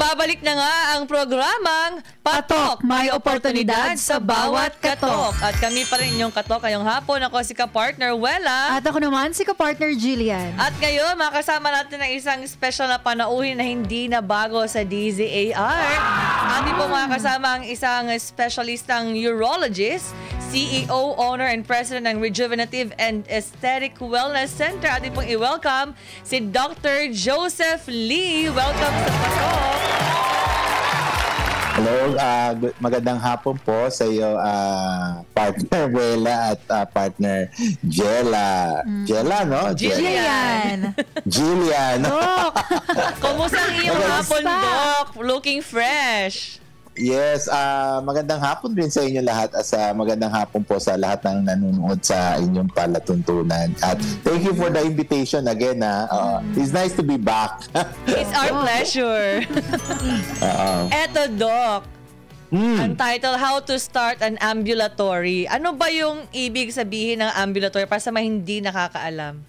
Nagbabalik na nga ang programang Patok, May Oportunidad sa Bawat Katok. At kami pa rin yung katok ngayong hapon. Ako si ka-partner Wella. At ako naman si ka-partner Jillian. At ngayon, makasama natin ang isang special na panauhin na hindi na bago sa DZAR. Ating po makasama ang isang specialistang urologist, CEO, owner, and president ng Rejuvenative and Aesthetic Wellness Center. Ating pong i-welcome si Dr. Joseph Lee. Welcome sa Patok. Hello, magandang hapon po sa iyo, partner Wella at partner Jella. Jella, no? Jillian. Jillian. Doc, kumusta ang iyong hapon, Doc? Looking fresh. Yes, magandang hapon din sa inyo lahat at magandang hapon po sa lahat ng nanonood sa inyong palatuntunan. At thank you for the invitation again. It's nice to be back. It's our pleasure. Eto, Doc. Ang title, How to Start an Ambulatory. Ano ba yung ibig sabihin ng ambulatory para sa mga hindi nakakaalam?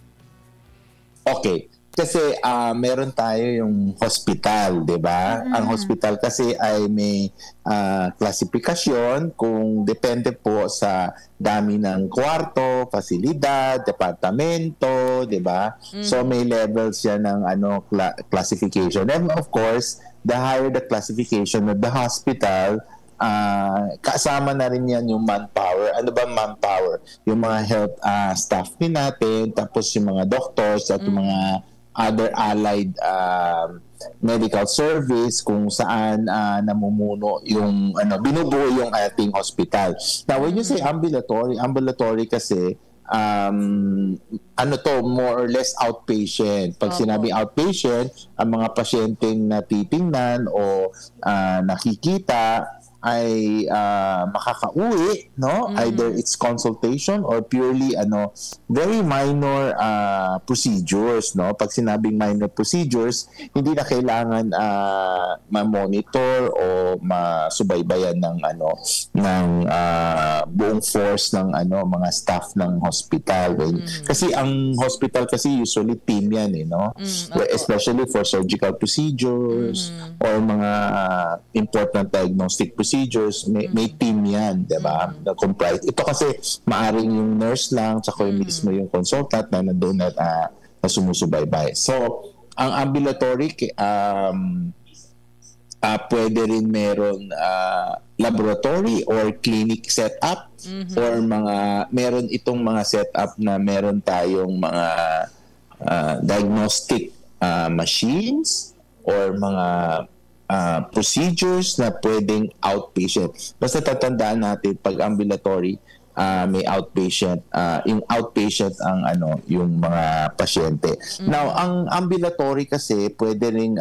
Okay. Kasi meron tayo yung hospital, 'di ba? Ang hospital kasi ay may klasifikasyon kung depende po sa dami ng kwarto, pasilidad, departamento, 'di ba? So may levels yan ng classification. And of course, the higher the classification of the hospital, kasama na rin yan yung manpower. Ano ba manpower? Yung mga health staff din natin, tapos yung mga doctors at yung mga other allied medical service kung saan namumuno yung binubuo yung ating hospital. Now when you say ambulatory kasi more or less outpatient. Pag sinabi outpatient, ang mga pasyenteng natitingnan o nakikita ay makakauwi, no? Either it's consultation or purely very minor procedures, no? Pag sinabing minor procedures, hindi na kailangan ma-monitor o masubaybayan ng buong force ng mga staff ng hospital. Kasi ang hospital kasi usually team yan, no? Especially for surgical procedures or mga important diagnostic procedures, may team yan, diba? Na comprise. Ito kasi maaring yung nurse lang tsaka yung mismo yung consultant na nandun at sumusubaybay. So, ang ambulatory pwede rin meron laboratory or clinic setup or meron itong mga setup na meron tayong mga diagnostic machines or mga procedures na pwedeng outpatient. Basta tatandaan natin pag ambulatory, may outpatient, yung outpatient ang yung mga pasyente. Now, ang ambulatory kasi pwede ring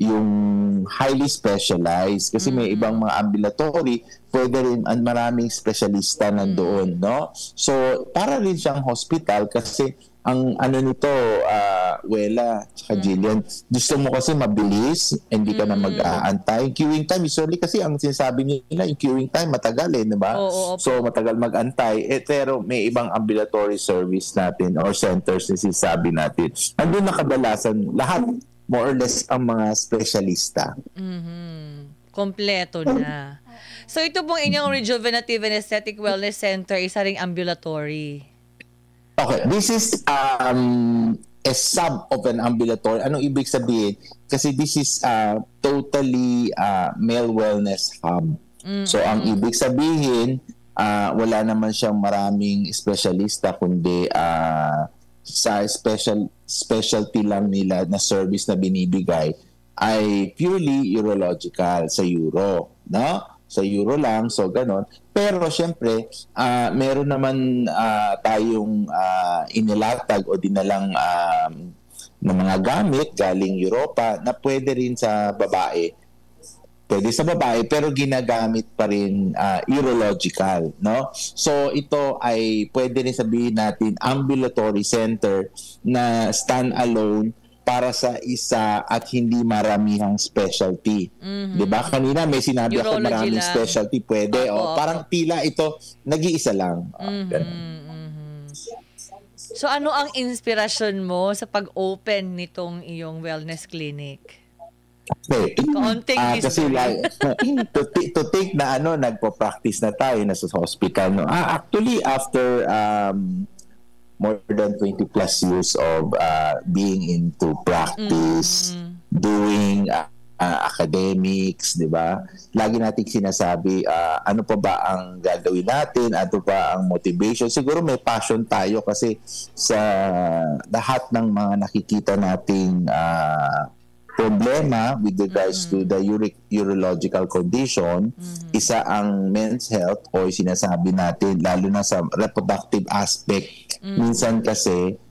yung highly specialized kasi may ibang mga ambulatory, pwede rin maraming specialista nandoon, no? So, para rin siyang hospital kasi ang nito, Wella, tsaka Jillian, gusto mo kasi mabilis, hindi ka na mag-aantay. Queuing time, usually kasi ang sinasabi nila, yung queuing time matagal diba? So, matagal mag-antay. Pero may ibang ambulatory service natin or centers na sinasabi natin. Andun na kadalasan, lahat, more or less, ang mga specialista. Kompleto na. So, ito pong inyong Rejuvenative and Aesthetic Wellness Center, isa ring ambulatory. Okay, this is a sub of an ambulatory. Anong ibig sabihin? Kasi this is totally male wellness hub. So, ang ibig sabihin, wala naman siyang maraming specialista, kundi sa specialty lang nila na service na binibigay ay purely urological sa uro, no? Sa Euro lang, so ganon. Pero syempre, meron naman tayong inilatag o dinalang ng mga gamit galing Europa na pwede rin sa babae. Pwede sa babae pero ginagamit pa rin urological, no? So ito ay pwede rin sabihin natin ambulatory center na stand-alone para sa isa at hindi maramihang specialty. Diba? Kanina may sinabi ako maraming lang. Specialty. Pwede. Parang tila ito, nag-iisa lang. So ano ang inspirasyon mo sa pag-open nitong iyong wellness clinic? Okay. Kaunting kasi history. like, to take na nagpo-practice na tayo na sa hospital. No? Actually, after more than 20 plus years of being into practice, doing academics, di ba? Lagi nating sinasabi, ano pa ba ang gagawin natin? Ano pa ang motivation? Siguro may passion tayo kasi sa lahat ng mga nakikita nating problema with regards to the urological condition, isa ang men's health o sinasabi natin, lalo na sa reproductive aspect. Minsan kasi,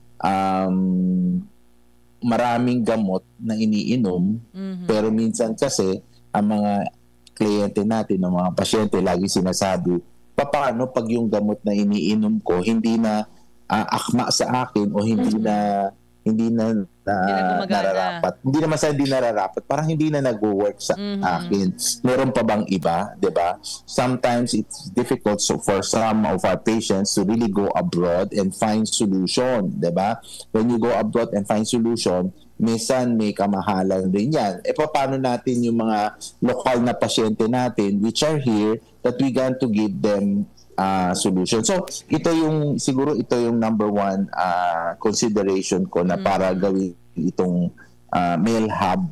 maraming gamot na iniinom, pero minsan kasi, ang mga kliyente natin, ang mga pasyente, lagi sinasabi, paano pag yung gamot na iniinom ko, hindi na akma sa akin o hindi na nararapat. Hindi naman sa hindi nararapat. Parang hindi na nag-work sa akin. Meron pa bang iba? Diba? Sometimes it's difficult for some of our patients to really go abroad and find solution. Diba? When you go abroad and find solution, minsan may kamahalan rin yan. Paano natin yung mga lokal na pasyente natin which are here that we going to give them solution. So, siguro ito yung number one consideration ko na para gawin itong male hub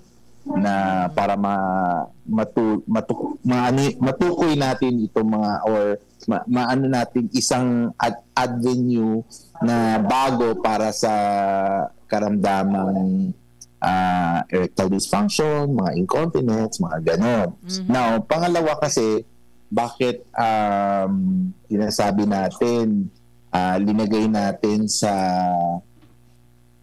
na para matukoy natin itong mga or maano natin isang avenue na bago para sa karamdamang erectile dysfunction, mga incontinence, mga ganon. Now, pangalawa kasi bakit sinasabi natin linagay natin sa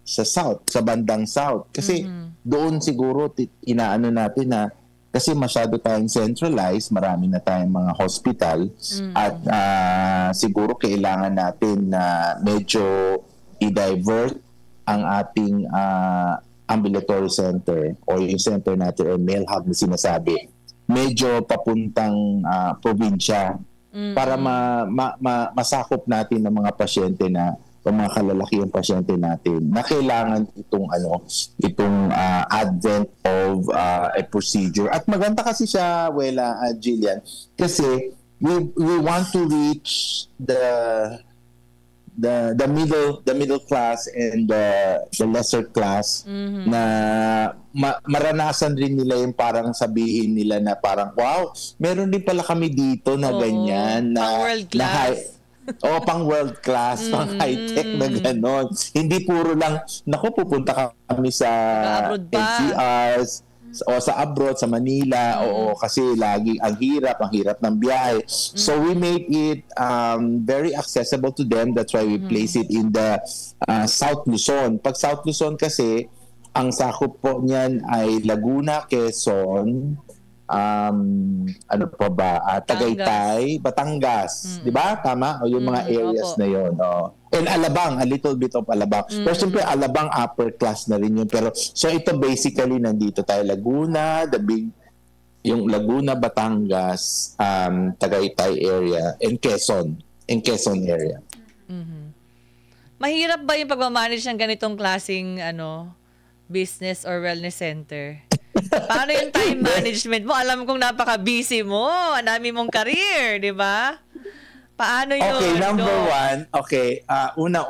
south, sa bandang south kasi doon siguro inaano natin na kasi masyado tayong centralized, marami na tayong mga hospital at siguro kailangan natin na medyo i-divert ang ating ambulatory center o yung center natin o male hub na sinasabi medyo papuntang probinsya para masakop natin ng mga pasyente na o mga kalalakiang pasyente natin na kailangan itong advent of a procedure. At maganda kasi siya, Jillian, kasi we want to reach the middle class and the lesser class na maranasan rin nila yung parang sabihin nila na parang wow, meron din pala kami dito na ganyan na pang world class. Pang world class, pang high tech na ganon. Hindi puro lang pupunta kami sa NCRs o sa abroad, sa Manila, kasi lagi ang hirap ng biyahe. So we make it very accessible to them. That's why we place it in the South Luzon. Pag South Luzon kasi, ang sakop po niyan ay Laguna, Quezon, Tagaytay, Batangas. Di ba? Tama? O yung mga areas na yun. And Alabang, a little bit of Alabang. Pero siyempre, Alabang upper class na rin yun. Pero, so ito basically, nandito tayo Laguna, yung Laguna, Batangas, Tagaytay area, and Quezon area. Mahirap ba yung pagmamanage ng ganitong klaseng business or wellness center? Paano yung time management mo? Alam kong napaka-busy mo. Ang dami mong career, di ba? Paano yun? Okay, number one. Okay, una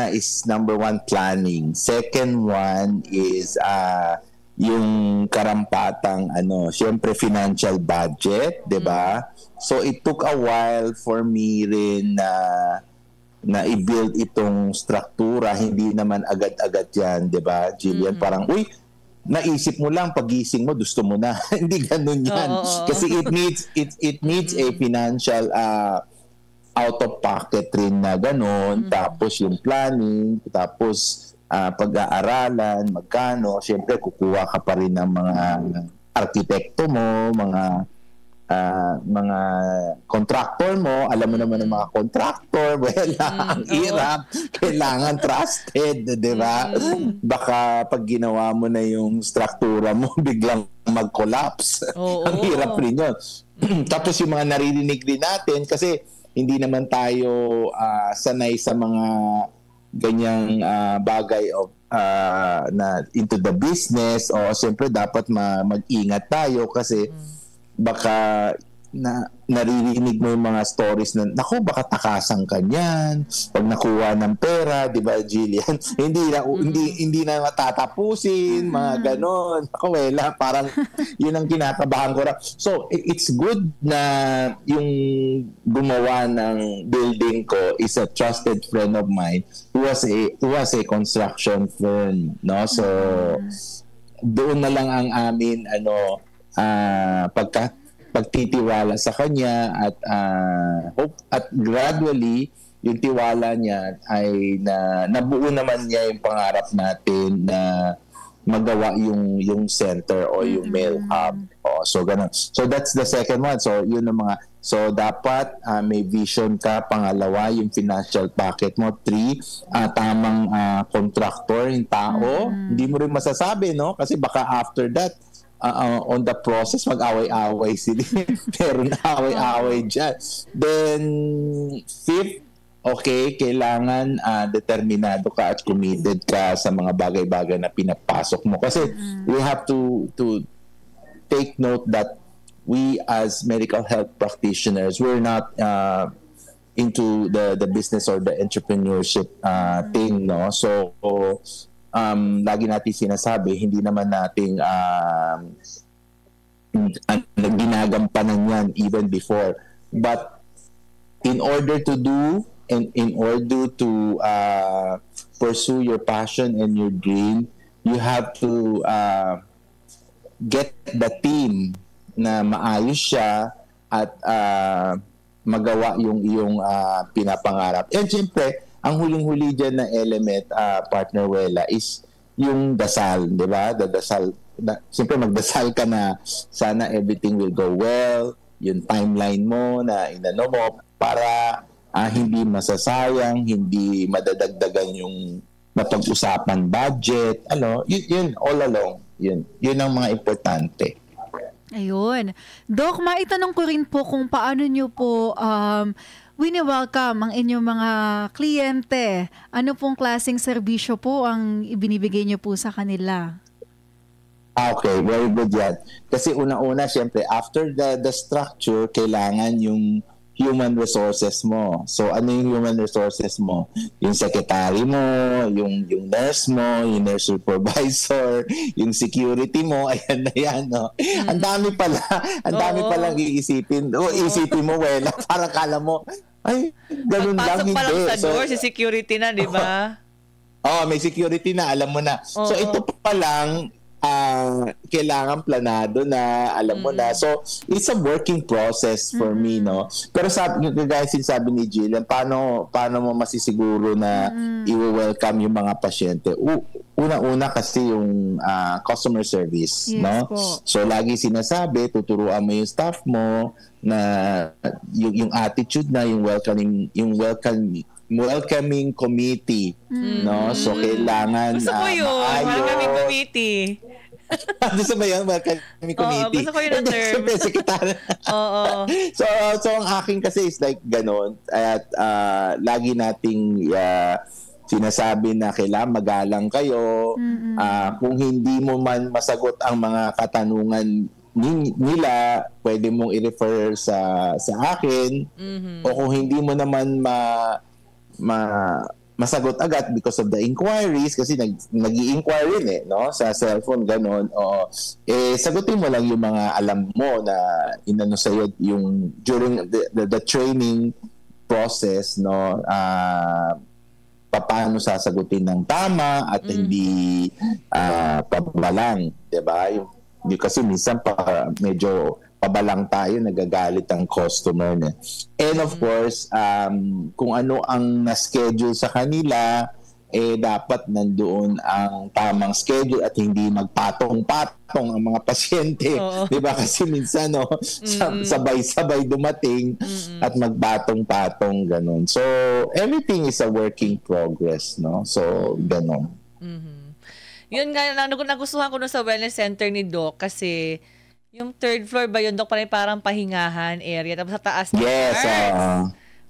is number one, planning. Second one is yung karampatang syempre financial budget, di ba? So it took a while for me rin na i-build itong struktura, hindi naman agad-agad yan, di ba, Jillian? Parang, naisip mo lang, pagising mo, gusto mo na. Hindi ganun yan. Kasi it needs a financial out-of-pocket rin na ganun. Tapos yung planning, tapos pag-aaralan, magkano, siyempre kukuha ka pa rin ng mga arkitekto mo, mga contractor mo, alam mo naman ng mga contractor, ang hirap, kailangan trusted, di ba? Baka pag ginawa mo na yung struktura mo, biglang mag-collapse. Ang hirap rin yun. Tapos yung mga naririnig din natin, kasi hindi naman tayo sanay sa mga ganyang bagay of na into the business, o siyempre dapat mag-ingat tayo kasi baka naririnig mo yung mga stories na naku, baka takasan ka niyan pag nakuha ng pera, di ba, Jillian? hindi na matatapusin, mga ganon. Ako, wala, parang yun ang kinakabahan ko. So it's good na yung gumawa ng building ko is a trusted friend of mine who was a construction firm, no? So doon na lang ang amin pagtitiwala sa kanya at gradually yung tiwala niya ay nabuo naman niya yung pangarap natin na magawa yung center o yung mail hub. So ganun. So that's the second one. So yun ang dapat may vision ka. Pangalawa, yung financial packet mo. 3, tamang contractor, yung tao. Hindi mo rin masasabi, no? Kasi baka after that on the process, mag-away-away sila. Pero na-away-away dyan. Then, 5th, okay, kailangan determinado ka at committed ka sa mga bagay-bagay na pinapasok mo. Kasi we have to take note that we as medical health practitioners, we're not into the business or the entrepreneurship thing, no? So, lagi natin sinasabi, hindi naman nating ginagampanan yan even before. But in order to do and in order to pursue your passion and your dream, you have to get the team na maayos siya at magawa yung iyong pinapangarap. And siyempre, ang huling-huli dyan na element, partner Wela, is yung dasal, di ba? Siyempre magdasal ka na sana everything will go well, yung timeline mo na inano mo para hindi masasayang, hindi madadagdagan yung mapag-usapan budget, yun all along, yun ang mga importante. Ayun. Doc, maitanong ko rin po kung paano nyo po wini-welcome ang inyong mga kliyente. Ano pong klaseng serbisyo po ang ibinibigay nyo po sa kanila? Okay, very good yan. Kasi una-una, syempre, after the structure, kailangan yung human resources mo. So, ano yung human resources mo? Yung secretary mo, yung nurse mo, yung nurse supervisor, yung security mo, ayan na yan, no? Ang dami palang iisipin. Isipin mo, Wela, para kala mo, ay, ganun lang, hindi. Pagpasok pa lang sa door, si security na, di ba? May security na, alam mo na. So, ito pa lang, kailangan planado na, alam mo na. So, it's a working process for me, no? Pero sabi ni Jillian, paano mo masisiguro na i-welcome yung mga pasyente? Una-una kasi yung customer service, yes, no? Po. So, lagi sinasabi, tuturuan mo yung staff mo na yung attitude na yung welcoming committee, no? So, kailangan gusto ko yun, welcoming committee. Gusto ba yun? Welcoming committee. Gusto ko yun ang term. Secretary. Oo. So, ang akin kasi is like ganon. At lagi nating sinasabi na kailangan magalang kayo. Kung hindi mo man masagot ang mga katanungan nila, pwede mong i-refer sa akin. O kung hindi mo naman masagot agad because of the inquiries, kasi nag-i-inquire no? Sa cellphone, ganon. Sagutin mo lang yung mga alam mo na inano sa'yo yung during the training process, no? Paano sasagutin ng tama at hindi pabalang, diba? Yung kasi minsan medyo pabalang tayo, nagagalit ang customer niya. And of course, kung ano ang na-schedule sa kanila, dapat nandoon ang tamang schedule at hindi magpatong-patong ang mga pasyente. Diba? Kasi minsan, sabay-sabay dumating at magpatong-patong, ganun. So, everything is a working progress, no? So, ganun. Yun nga, nagustuhan ko sa wellness center ni Doc kasi yung 3rd floor ba yun, Doc, parang pahingahan area. Tapos sa taas na yes,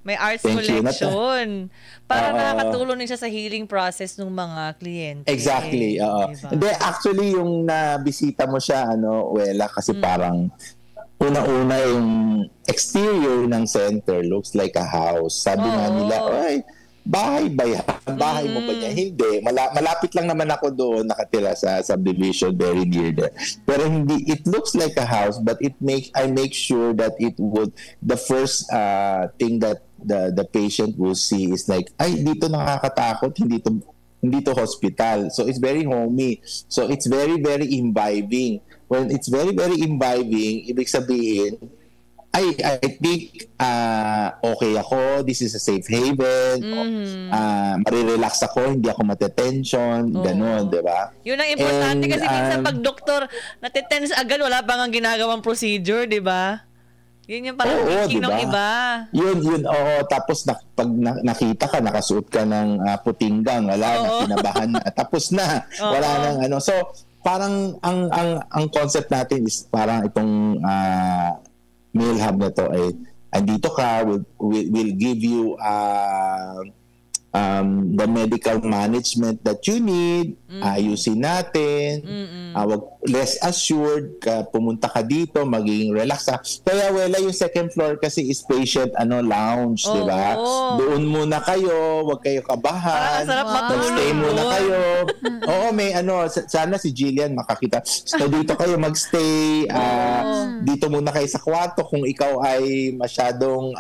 May arts Thank you. collection. Para nakakatulong din siya sa healing process ng mga kliyente. Exactly. Diba? Hindi, actually, yung nabisita mo siya, Wela, kasi parang una-una yung exterior ng center looks like a house. Sabi nga nila, ay, bahay ba yan? Bahay mo ba yan? Hindi. Malapit lang naman ako doon, nakatira sa subdivision, very near there. Pero hindi, it looks like a house, but I make sure that it would, the first thing that the patient will see is like, ay, dito nakakatakot, hindi to hospital. So it's very homey. So it's very, very imbibing. When it's very, very imbibing, ibig sabihin, I think okay ako, this is a safe haven, marirelax ako, hindi ako matetension, ganun, di ba? Yun ang importante kasi minsan pag doktor natitense agad, wala pa nga ginagawang procedure, di ba? Yun yung parang thinking ng iba. Yun, tapos pag nakita ka, nakasuot ka ng putinggang, wala na, kinabahan na, tapos na, wala nang So, parang ang concept natin is parang itong Mail Hub na to ay andito ka, will give you the medical management that you need, ayusin natin, rest assured, pumunta ka dito, magiging relax ka. Kaya wala yung second floor kasi is patient lounge, di ba? Doon muna kayo, wag kayo kabahan. Sarap matulog. Stay muna kayo. Oo, may sana si Jillian makakita. So dito kayo magstay, dito muna kayo sa kwarto kung ikaw ay masyadong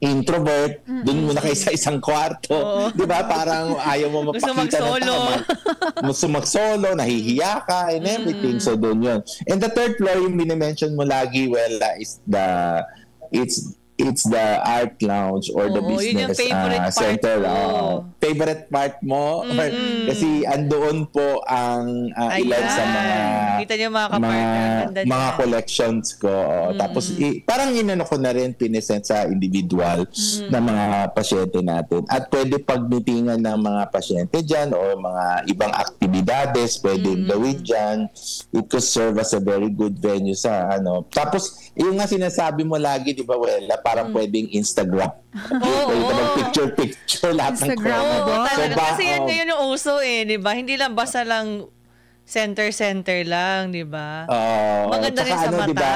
introvert, dun muna kayo sa isang kwarto. Di ba? Parang ayaw mo mapakita ng tama. Gusto mag-solo, nahihiya ka, and everything. So, dun yun. And the third floor, yung minimension mo lagi, is it's the art lounge or the business center. Favorite part mo? Kasi andoon po ang ilan sa kita niyo mga collections ko. Tapos parang inano ko na rin pinesent sa individual na mga pasyente natin. At pwede pagmitingan ng mga pasyente dyan o mga ibang aktibidades pwede gawin dyan. It could serve as a very good venue sa Tapos yung nga sinasabi mo lagi, di ba, Wela, parang pwedeng Instagram. Pwede ka mag-picture lahat ng talaga. Kasi yan ngayon yung uso di ba? Hindi lang basta lang center lang, di ba? Maganda rin sa mata. Diba,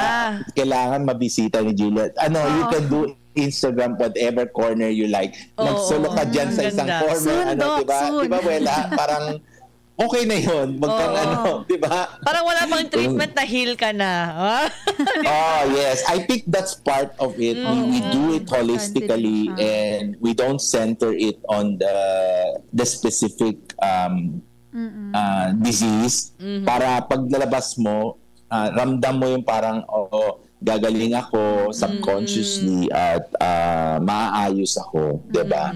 kailangan mabisita ni Juliet. You can do Instagram whatever corner you like. Magsulo ka dyan sa isang corner. Di ba? Di ba, Wela? Parang okay na yun. Di ba? Parang wala pang treatment na heal ka na. Yes. I think that's part of it. We do it holistically and we don't center it on the specific disease. Para paglalabas mo, ramdam mo yung parang, gagaling ako subconsciously at maaayos ako. Di ba?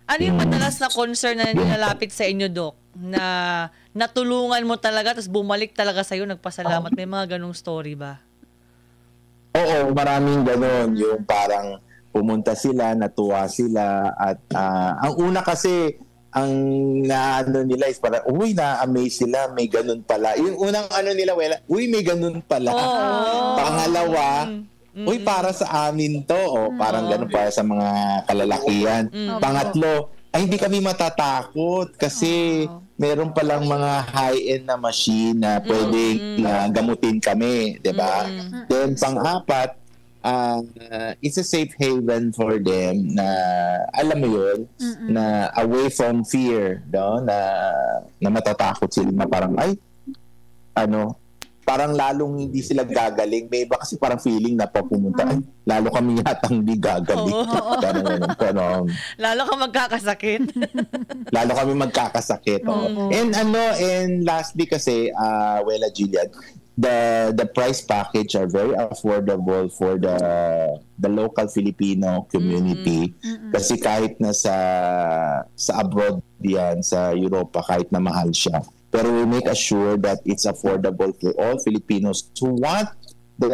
Ano yung madalas na concern na nilalapit sa inyo, Doc? Na natulungan mo talaga, tapos bumalik talaga sa'yo, nagpasalamat. May mga ganong story ba? Oo, maraming ganon. Yung parang pumunta sila, natuwa sila. At ang una kasi, ang nila is parang, na-amaze sila, may ganon pala. Yung unang nila, may ganon pala. Pangalawa, para sa amin to. Parang ganun para sa mga kalalakihan. Pangatlo, hindi kami matatakot kasi meron palang mga high-end na machine na pwedeng gamutin kami. Diba? Then, pang-apat, it's a safe haven for them na, alam mo yun, na away from fear, na matatakot sila na parang, parang lalong hindi sila gagaling. May iba kasi parang feeling na pumunta, lalo kami yatang hindi gagaling. Lalo ka magkakasakit. Lalo kami magkakasakit. And lastly kasi, Wela, Jillian, the price package are very affordable for the local Filipino community. Kasi kahit na sa abroad yan, sa Europa, kahit na mahal siya. Pero we make sure that it's affordable for all Filipinos who want the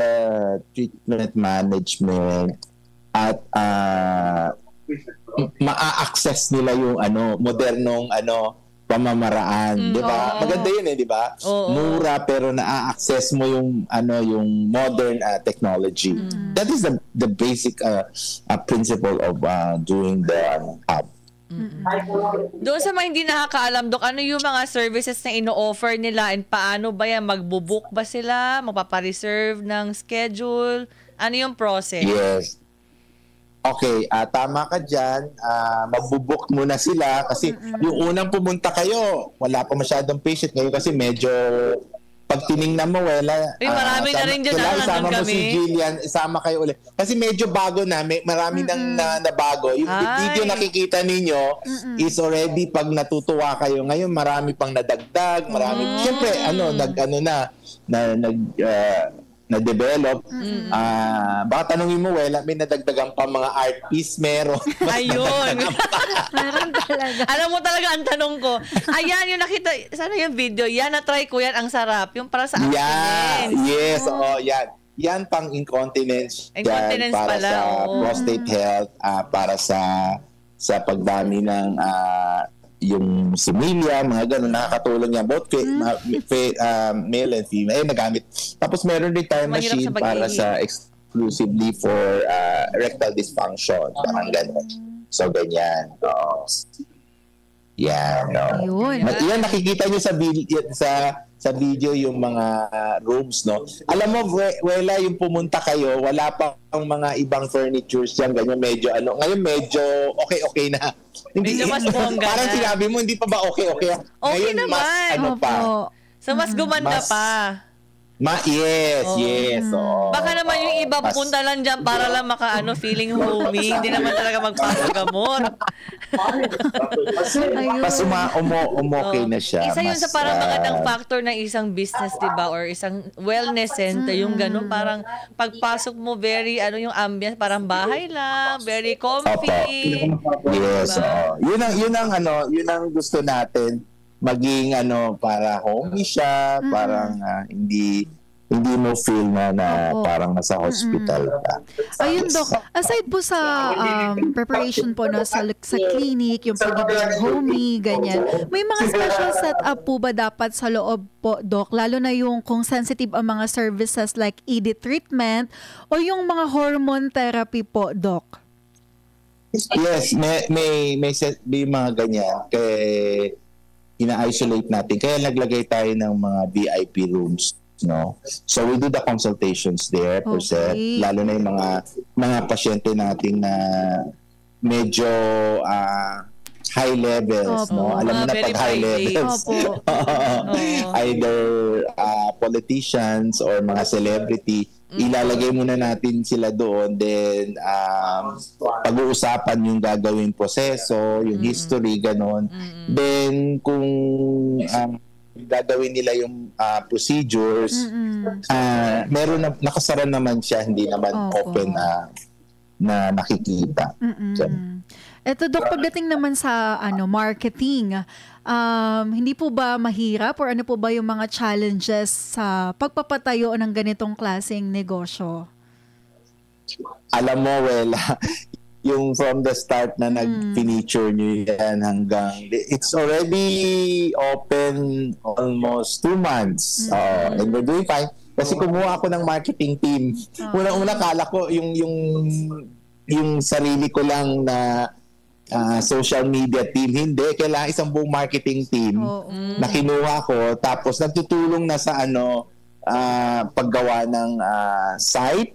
treatment management at ma-access nila yung modernong pamamaraan, 'di ba? Maganda 'yun di ba? Mura pero na-access mo yung yung modern technology. That is the basic principle of doing the hub. Doon sa mga hindi nakakaalam, Dok, ano yung mga services na ino-offer nila and paano ba yan? Magbubook ba sila? Magpapareserve ng schedule? Ano yung process? Yes. Okay, tama ka dyan. Magbubook muna sila kasi yung unang pumunta kayo, wala pa masyadong patient ngayon kasi medyo pag tinignan mo, marami na rin dyan isama mo si Jillian, isama kayo ulit. Kasi medyo bago na, marami nang nabago. Yung video nakikita ninyo is already pag natutuwa kayo. Ngayon, marami pang nadagdag, marami. Siyempre, na-develop. Baka tanungin mo, may nadagdagan pa mga art piece, meron. Ayun. Meron talaga. Alam mo talaga ang tanong ko. Ayan, yung nakita, sana yung video, yan, na-try ko yan, ang sarap. Yung para sa abstinence. Yes, yan. Yan pang incontinence. Incontinence para pala. Sa prostate health, para sa pagdami ng yung similya, mga ganun, nakakatulong yan. Both male and female, nagamit. Tapos meron din tayo machine para sa exclusively for erectile dysfunction. Parang ganun. So, ganyan. Yan. Yan, nakikita nyo sa video yung mga rooms, no? Alam mo, wala yung pumunta kayo, wala pang mga ibang furnitures dyan, ganyan, medyo ngayon medyo okay na. Hindi, medyo mas bongga parang na. sinabi mo, hindi pa ba okay? Okay Ngayon, naman. Mas pa. So, mas gumanda pa. Yes. Baka naman yung iba punta lang dyan para lang feeling homey. Hindi naman talaga magpapagamot. Mas umokay na siya. Isa yun sa parang magandang factor ng isang business, diba? Or isang wellness center. Yung ganun, parang pagpasok mo, very, yung ambience, parang bahay lang, very comfy. Yes. Diba? Yun ang gusto natin. Maging para homey siya, parang hindi mo feel na parang nasa hospital ka. Ayun, Doc, aside po sa preparation po sa clinic, yung pagiging homey, ganyan, may mga special setup po ba dapat sa loob po, Doc? Lalo na yung kung sensitive ang mga services like ED treatment o yung mga hormone therapy po, Doc? Yes, may mga ganyan. Ina-isolate natin. Kaya naglagay tayo ng mga VIP rooms, no? So we do the consultations there per se, lalo na yung mga pasyente natin na medyo high levels, no? Alam mo na pag high levels. Either politicians or mga celebrity, ilalagay muna natin sila doon, then pag-uusapan yung gagawing proseso, yung history, ganon. Then kung gagawin nila yung procedures, meron nakasara naman siya, hindi naman open na nakikita. Eto, Dok, pagdating naman sa marketing, hindi po ba mahirap or ano po ba yung mga challenges sa pagpapatayo ng ganitong klaseng negosyo? Alam mo, yung from the start na nag-feature nyo yan hanggang, it's already open almost 2 months. And we're doing fine. Kasi kumuha ako ng marketing team. Unang-una, kala ko yung sarili ko lang na social media team. Hindi, kailangan isang buong marketing team na kinuha ko. Tapos nagtutulong na sa paggawa ng site.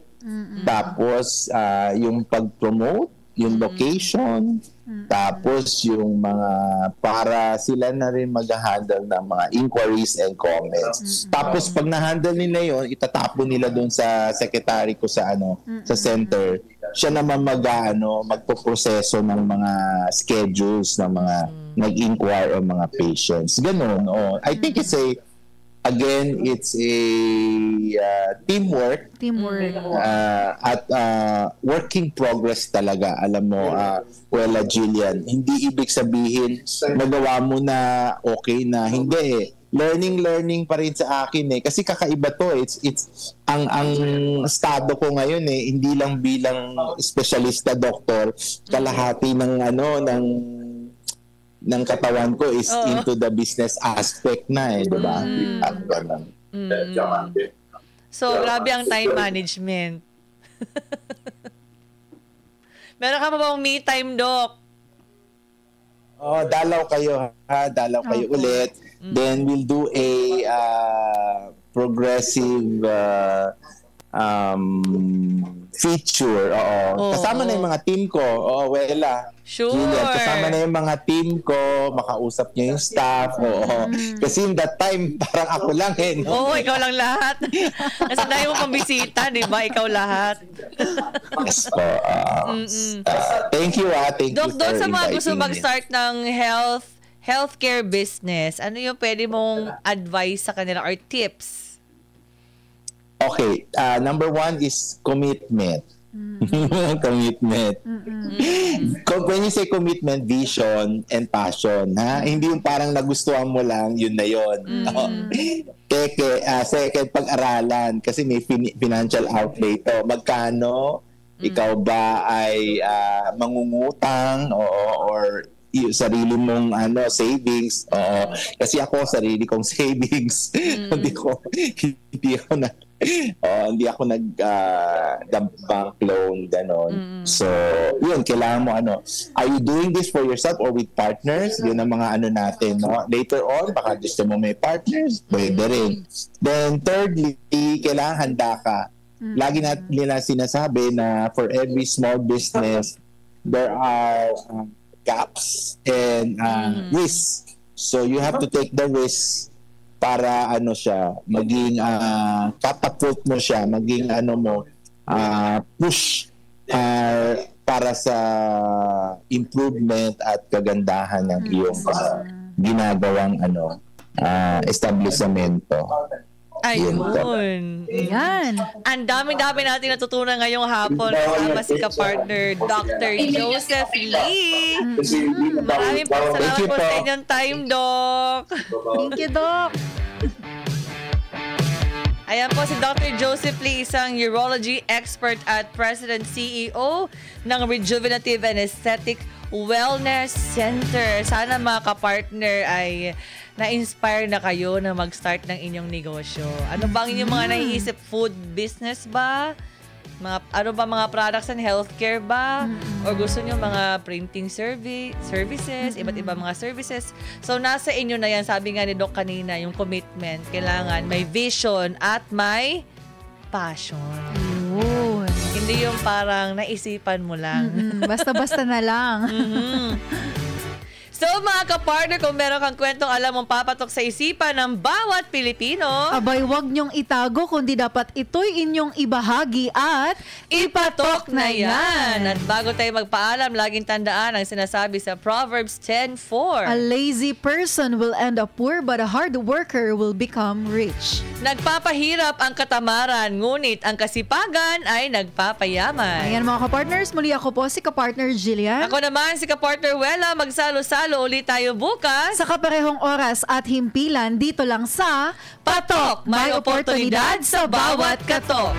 Tapos yung pag-promote, yung location. Tapos yung mga para sila na rin mag-handle ng mga inquiries and comments. Tapos pag na-handle nila yon, itatapon nila doon sa secretary ko sa sa center. Siya naman magpoproseso ng mga schedules ng mga nag-inquire o mga patients. Ganun. I think it's a teamwork. At working progress talaga. Alam mo, Jillian, hindi ibig sabihin nagawa mo na okay na. Hindi learning pa rin sa akin kasi kakaiba to. It's ang estado ko ngayon hindi lang bilang espesyalista doktor, kalahati ng ng katawan ko is into the business aspect na di ba? So, grabe ang time management. Meron ka pa bang me time, Doc? Dalaw kayo dalaw kayo ulit. Then we'll do a progressive feature. Kasama na yung mga team ko. Wela. Sure. Julian, kasama na yung mga team ko. Makausap niyo yung staff. Kasi in that time, parang ako lang no? Ikaw lang lahat. Kasi dahil mo pang bisita, di ba? Ikaw lahat. Yes po. Thank you, Thank Doc, you doon for sa mga gusto inviting me. mag-start ng healthcare business, ano yung pwede mong advice sa kanila or tips? Okay. Number 1 is commitment. Commitment. When you say commitment, vision and passion, hindi yung parang nagustuhan mo lang, yun na yun. Second, pag-aralan kasi may financial outlay to. Magkano? Ikaw ba ay mangungutang or sarili mong savings? Kasi ako sarili kong savings. Hindi ako nag-bank loan, ganon. So, yun, kailangan mo are you doing this for yourself or with partners? Yun ang mga natin, no? Later on, baka gusto mo may partners, pwede rin. Then, thirdly, kailangan handa ka. Lagi nila sinasabi na for every small business, there are gaps and risks. So, you have to take the risk para maging catapult mo siya, maging push para sa improvement at kagandahan ng iyong ginagawang establishmento. Ayun. Yan. Ang dami-dami natin natutunan ngayong hapon kasama si ka-partner Dr. Joseph Lee. Maraming salamat po sa inyong time, Doc. Thank you, Doc. Ayan po si Dr. Joseph Lee, isang urology expert at President CEO ng Rejuvenative and Aesthetic Wellness Center. Sana mga ka-partner ay na-inspire na kayo na mag-start ng inyong negosyo. Ano ba ang inyong mga naiisip? Food business ba? Mga products and healthcare ba? Or gusto nyo mga printing services, iba't iba mga services. So, nasa inyo na yan. Sabi nga ni Doc kanina, yung commitment. Kailangan may vision at may passion. Yun. Hindi yung parang naisipan mo lang. Basta-basta na lang. So mga ka-partner, kung meron kang kwentong alam mong papatok sa isipan ng bawat Pilipino, abay, wag niyong itago, kundi dapat ito'y inyong ibahagi at ipatok na yan. At bago tayo magpaalam, laging tandaan ang sinasabi sa Proverbs 10:4. A lazy person will end up poor, but a hard worker will become rich. Nagpapahirap ang katamaran, ngunit ang kasipagan ay nagpapayaman. Ayan mga ka-partners, muli ako po si ka-partner Jillian. Ako naman si ka-partner Wela. Magsalo-salo ulit tayo bukas sa kaparehong oras at himpilan dito lang sa Patok. May oportunidad sa bawat katok.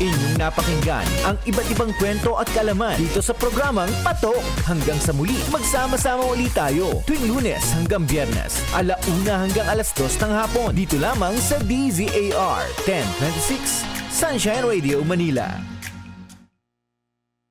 Inyong napakinggan ang iba't ibang kwento at kalaman dito sa programang Patok. Hanggang sa muli, magsama-sama ulit tayo tuwing Lunes hanggang Biyernes, 1:00 hanggang 2:00 ng hapon. Dito lamang sa DZAR 1026 Sunshine Radio Manila.